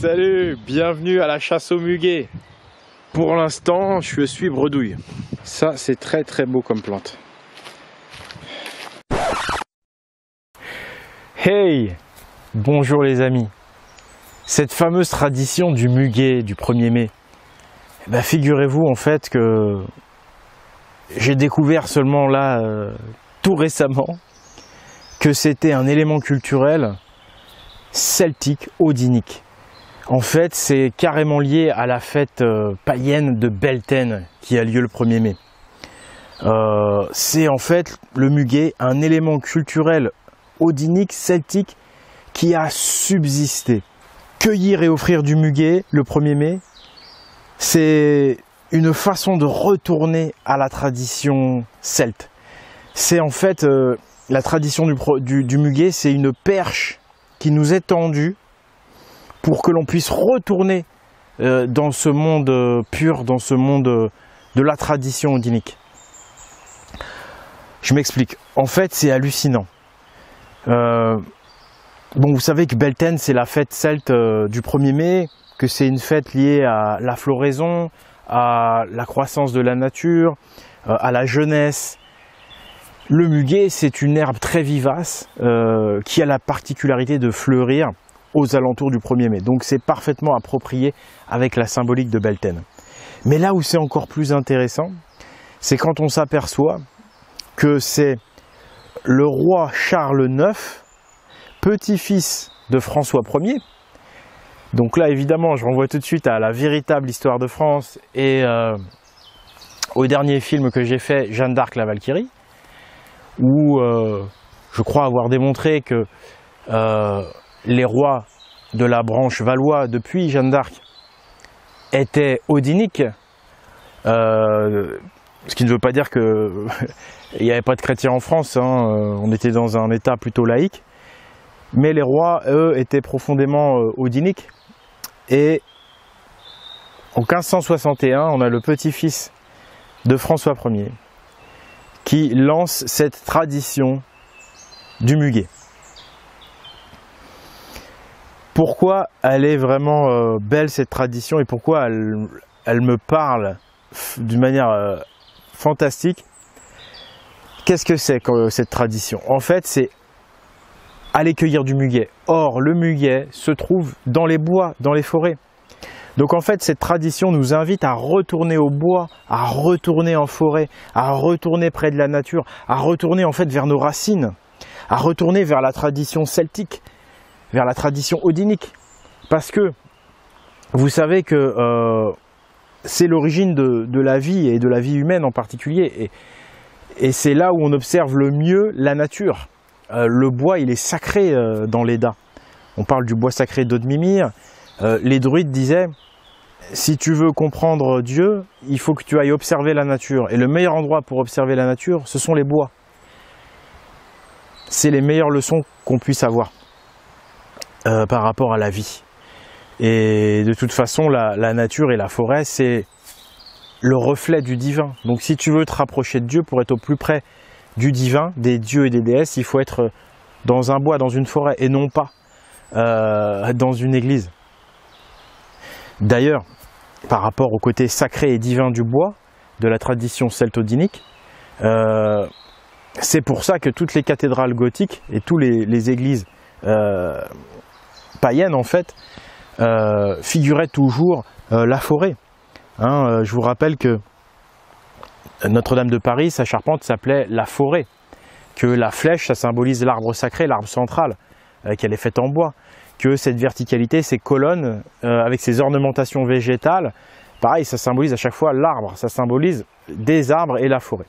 Salut, bienvenue à la chasse au muguet. Pour l'instant, je suis bredouille. Ça, c'est très très beau comme plante. Hey, bonjour les amis. Cette fameuse tradition du muguet du 1er mai, figurez-vous en fait que j'ai découvert seulement là, tout récemment, que c'était un élément culturel celtique odinique. En fait, c'est carrément lié à la fête païenne de Beltane qui a lieu le 1er mai. C'est en fait le muguet, un élément culturel odinique, celtique, qui a subsisté. Cueillir et offrir du muguet le 1er mai, c'est une façon de retourner à la tradition celte. C'est en fait la tradition du muguet, c'est une perche qui nous est tendue pour que l'on puisse retourner dans ce monde pur, dans ce monde de la tradition odinique. Je m'explique. En fait, c'est hallucinant. Bon, vous savez que Beltane, c'est la fête celte du 1er mai, que c'est une fête liée à la floraison, à la croissance de la nature, à la jeunesse. Le muguet, c'est une herbe très vivace qui a la particularité de fleurir aux alentours du 1er mai. Donc c'est parfaitement approprié avec la symbolique de Beltane. Mais là où c'est encore plus intéressant, c'est quand on s'aperçoit que c'est le roi Charles IX, petit-fils de François Ier. Donc là, évidemment, je renvoie tout de suite à la véritable histoire de France et au dernier film que j'ai fait, Jeanne d'Arc, la Valkyrie, où je crois avoir démontré que les rois de la branche Valois depuis Jeanne d'Arc étaient odiniques, ce qui ne veut pas dire qu'il n'y avait pas de chrétiens en France, hein, on était dans un état plutôt laïque, mais les rois, eux, étaient profondément odiniques. Et en 1561, on a le petit-fils de François Ier qui lance cette tradition du muguet. Pourquoi elle est vraiment belle cette tradition et pourquoi elle me parle d'une manière fantastique? Qu'est-ce que c'est que cette tradition? En fait, c'est aller cueillir du muguet. Or, le muguet se trouve dans les bois, dans les forêts. Donc en fait, cette tradition nous invite à retourner au bois, à retourner en forêt, à retourner près de la nature, à retourner en fait vers nos racines, à retourner vers la tradition celtique, vers la tradition odinique. Parce que vous savez que c'est l'origine de la vie et de la vie humaine en particulier. Et c'est là où on observe le mieux la nature. Le bois, il est sacré dans l'Edda. On parle du bois sacré d'Audemimir. Les druides disaient, si tu veux comprendre Dieu, il faut que tu ailles observer la nature. Et le meilleur endroit pour observer la nature, ce sont les bois. C'est les meilleures leçons qu'on puisse avoir par rapport à la vie. Et de toute façon, la nature et la forêt, c'est le reflet du divin. Donc si tu veux te rapprocher de Dieu pour être au plus près du divin, des dieux et des déesses, il faut être dans un bois, dans une forêt, et non pas dans une église. D'ailleurs, par rapport au côté sacré et divin du bois, de la tradition celtodinique, c'est pour ça que toutes les cathédrales gothiques et toutes les églises païennes, en fait, figuraient toujours la forêt. Hein, je vous rappelle que Notre-Dame de Paris, sa charpente s'appelait la forêt, que la flèche, ça symbolise l'arbre sacré, l'arbre central, qu'elle est faite en bois, que cette verticalité, ces colonnes, avec ces ornementations végétales, pareil, ça symbolise à chaque fois l'arbre, ça symbolise des arbres et la forêt.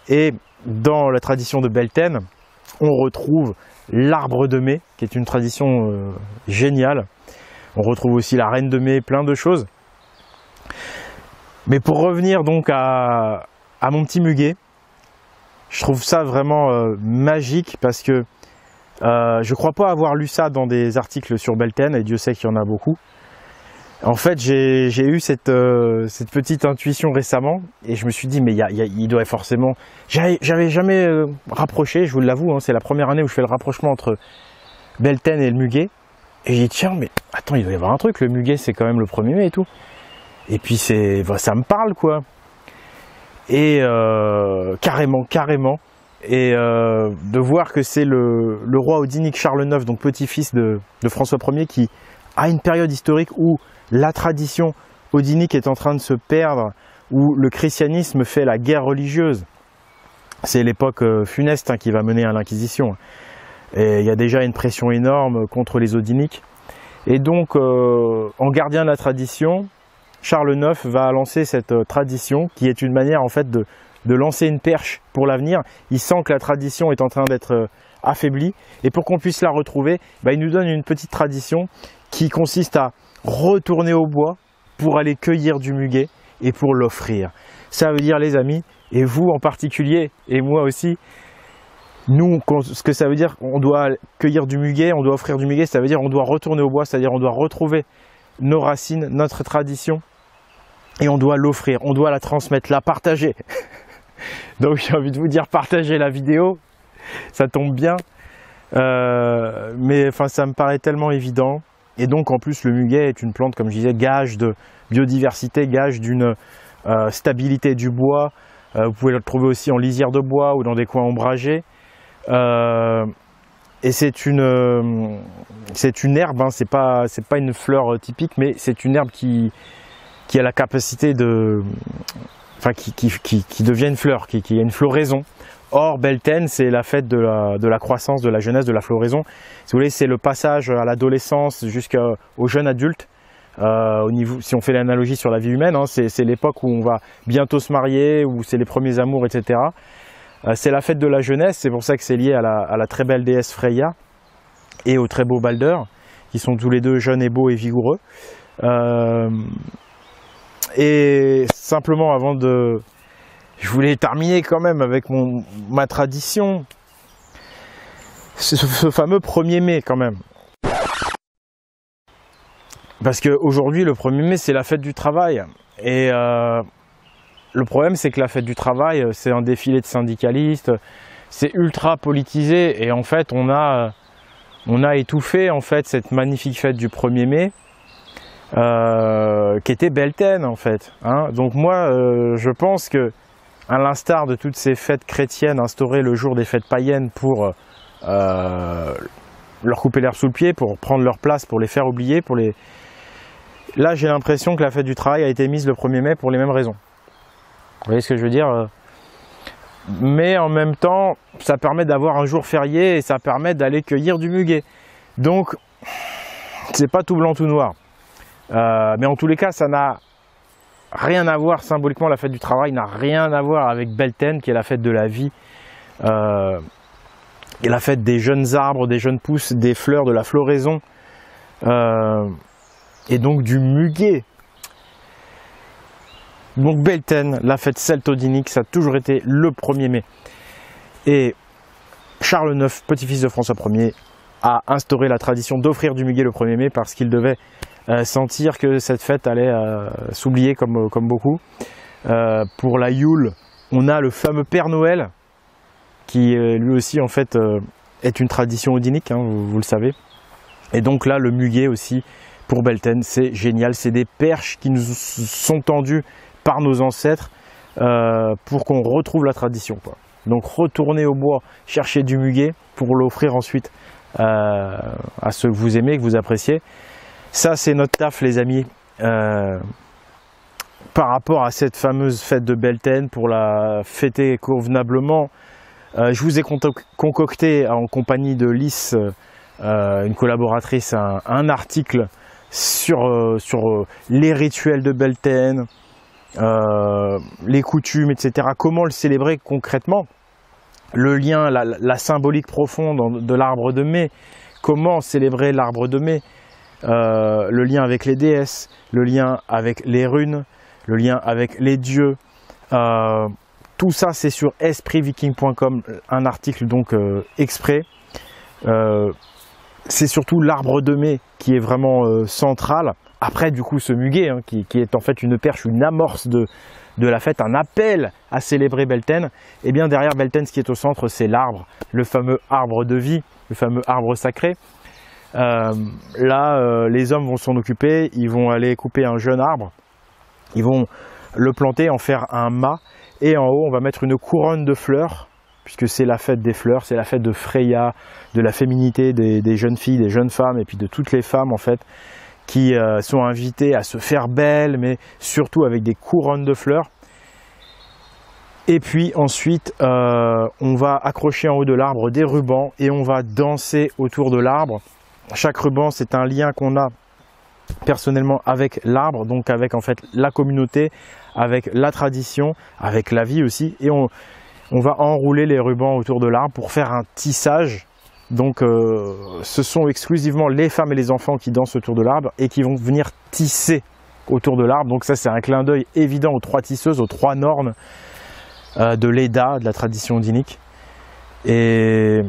Et dans la tradition de Beltane, on retrouve l'arbre de mai, qui est une tradition géniale. On retrouve aussi la reine de mai, plein de choses. Mais pour revenir donc à mon petit muguet, je trouve ça vraiment magique parce que je ne crois pas avoir lu ça dans des articles sur Beltane, et Dieu sait qu'il y en a beaucoup. En fait, j'ai eu cette petite intuition récemment et je me suis dit, mais il doit forcément... J'avais jamais rapproché, je vous l'avoue, hein, c'est la première année où je fais le rapprochement entre Beltane et le muguet. Et j'ai dit, tiens, mais attends, il doit y avoir un truc, le muguet c'est quand même le 1er mai et tout. Et puis ça me parle quoi. Et carrément. Et de voir que c'est le roi odinique Charles IX, donc petit-fils de François Ier, qui a une période historique où la tradition odinique est en train de se perdre, où le christianisme fait la guerre religieuse. C'est l'époque funeste qui va mener à l'Inquisition. Et il y a déjà une pression énorme contre les odiniques. Et donc, en gardien de la tradition, Charles IX va lancer cette tradition qui est une manière en fait de lancer une perche pour l'avenir. Il sent que la tradition est en train d'être affaiblie et pour qu'on puisse la retrouver, il nous donne une petite tradition qui consiste à retourner au bois pour aller cueillir du muguet et pour l'offrir. Ça veut dire les amis, et vous en particulier, et moi aussi, nous, ce que ça veut dire, on doit cueillir du muguet, on doit offrir du muguet, ça veut dire on doit retourner au bois, c'est-à-dire on doit retrouver nos racines, notre tradition, et on doit l'offrir, on doit la transmettre, la partager. Donc j'ai envie de vous dire, partagez la vidéo, ça tombe bien, mais enfin ça me paraît tellement évident. Et donc en plus le muguet est une plante, comme je disais, gage de biodiversité, gage d'une stabilité du bois. Vous pouvez le trouver aussi en lisière de bois ou dans des coins ombragés. Et c'est une herbe, hein, c'est pas une fleur typique, mais c'est une herbe qui a la capacité de, enfin qui devient une fleur, qui a une floraison. Or Beltane, c'est la fête de la croissance, de la jeunesse, de la floraison. Si vous voulez, c'est le passage à l'adolescence jusqu'au jeune adulte. Si on fait l'analogie sur la vie humaine, hein, c'est l'époque où on va bientôt se marier, où c'est les premiers amours, etc. C'est la fête de la jeunesse, c'est pour ça que c'est lié à la très belle déesse Freya et au très beau Balder, qui sont tous les deux jeunes et beaux et vigoureux. Et simplement je voulais terminer quand même avec ma tradition, ce fameux 1er mai quand même. Parce qu'aujourd'hui, le 1er mai, c'est la fête du travail. Et le problème, c'est que la fête du travail, c'est un défilé de syndicalistes, c'est ultra politisé. Et en fait, on a étouffé en fait, cette magnifique fête du 1er mai, qui était Beltane en fait. Hein. Donc moi, je pense que, à l'instar de toutes ces fêtes chrétiennes instaurées le jour des fêtes païennes pour leur couper l'herbe sous le pied, pour prendre leur place, pour les faire oublier, là j'ai l'impression que la fête du travail a été mise le 1er mai pour les mêmes raisons. Vous voyez ce que je veux dire? Mais en même temps, ça permet d'avoir un jour férié et ça permet d'aller cueillir du muguet. Donc, c'est pas tout blanc tout noir. Mais en tous les cas, ça n'a rien à voir, symboliquement, la fête du travail n'a rien à voir avec Beltane, qui est la fête de la vie, et la fête des jeunes arbres, des jeunes pousses, des fleurs, de la floraison, et donc du muguet. Donc Beltane, la fête celtodinique, ça a toujours été le 1er mai. Et Charles IX, petit-fils de François Ier, a instauré la tradition d'offrir du muguet le 1er mai parce qu'il devait sentir que cette fête allait s'oublier comme beaucoup. Pour la Yule, on a le fameux Père Noël, qui lui aussi en fait est une tradition odinique, hein, vous le savez. Et donc là, le muguet aussi, pour Beltane, c'est génial. C'est des perches qui nous sont tendues par nos ancêtres pour qu'on retrouve la tradition, quoi. Donc retournez au bois, chercher du muguet pour l'offrir ensuite à ceux que vous aimez, que vous appréciez. Ça, c'est notre taf, les amis, par rapport à cette fameuse fête de Beltane, pour la fêter convenablement. Je vous ai concocté en compagnie de Lys, une collaboratrice, un article sur les rituels de Beltane, les coutumes, etc. Comment le célébrer concrètement, le lien, la symbolique profonde de l'arbre de mai, comment célébrer l'arbre de mai, le lien avec les déesses, le lien avec les runes, le lien avec les dieux. Tout ça, c'est sur espritviking.com, un article donc exprès. C'est surtout l'arbre de mai qui est vraiment central. Après, du coup, ce muguet, hein, qui est en fait une perche, une amorce de la fête, un appel à célébrer Beltane. Et bien derrière Beltane, ce qui est au centre, c'est l'arbre, le fameux arbre de vie, le fameux arbre sacré. Les hommes vont s'en occuper, ils vont aller couper un jeune arbre, ils vont le planter, en faire un mât, et en haut on va mettre une couronne de fleurs, puisque c'est la fête des fleurs, c'est la fête de Freya, de la féminité des jeunes filles, des jeunes femmes, et puis de toutes les femmes en fait, qui sont invitées à se faire belles, mais surtout avec des couronnes de fleurs. Et puis ensuite, on va accrocher en haut de l'arbre des rubans et on va danser autour de l'arbre. Chaque ruban, c'est un lien qu'on a personnellement avec l'arbre, donc avec en fait la communauté, avec la tradition, avec la vie aussi. Et on va enrouler les rubans autour de l'arbre pour faire un tissage. Donc ce sont exclusivement les femmes et les enfants qui dansent autour de l'arbre et qui vont venir tisser autour de l'arbre. Donc ça, c'est un clin d'œil évident aux 3 tisseuses, aux 3 nornes de l'Eda, de la tradition odinique. Et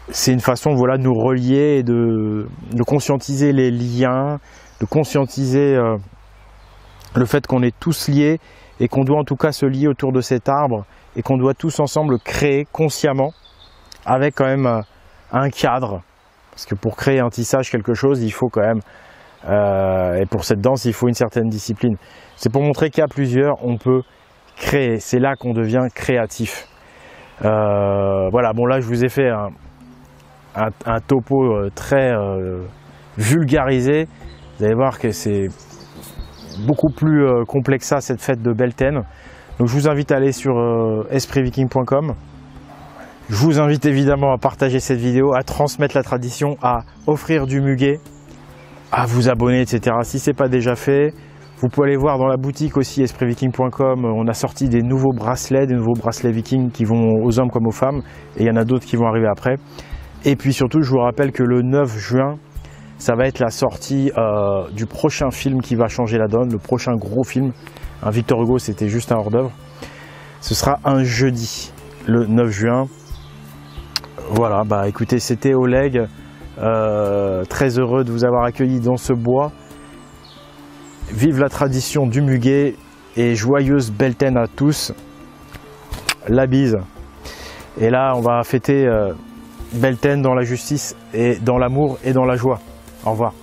c'est une façon, voilà, de nous relier et de conscientiser les liens, de conscientiser le fait qu'on est tous liés et qu'on doit en tout cas se lier autour de cet arbre et qu'on doit tous ensemble créer consciemment avec quand même un cadre. Parce que pour créer un tissage, quelque chose, il faut quand même, et pour cette danse, il faut une certaine discipline. C'est pour montrer qu'à plusieurs, on peut créer. C'est là qu'on devient créatif. Voilà, bon là je vous ai fait un topo très vulgarisé. Vous allez voir que c'est beaucoup plus complexe ça, cette fête de Beltane. Donc je vous invite à aller sur espritviking.com. Je vous invite évidemment à partager cette vidéo, à transmettre la tradition, à offrir du muguet, à vous abonner, etc. Si ce n'est pas déjà fait. Vous pouvez aller voir dans la boutique aussi, espritviking.com, on a sorti des nouveaux bracelets vikings qui vont aux hommes comme aux femmes, et il y en a d'autres qui vont arriver après. Et puis surtout, je vous rappelle que le 9 juin, ça va être la sortie du prochain film qui va changer la donne, le prochain gros film. Victor Hugo, c'était juste un hors-d'œuvre. Ce sera un jeudi, le 9 juin. Voilà, bah écoutez, c'était Oleg, très heureux de vous avoir accueilli dans ce bois. Vive la tradition du muguet et joyeuse Beltane à tous. La bise. Et là, on va fêter Beltane dans la justice et dans l'amour et dans la joie. Au revoir.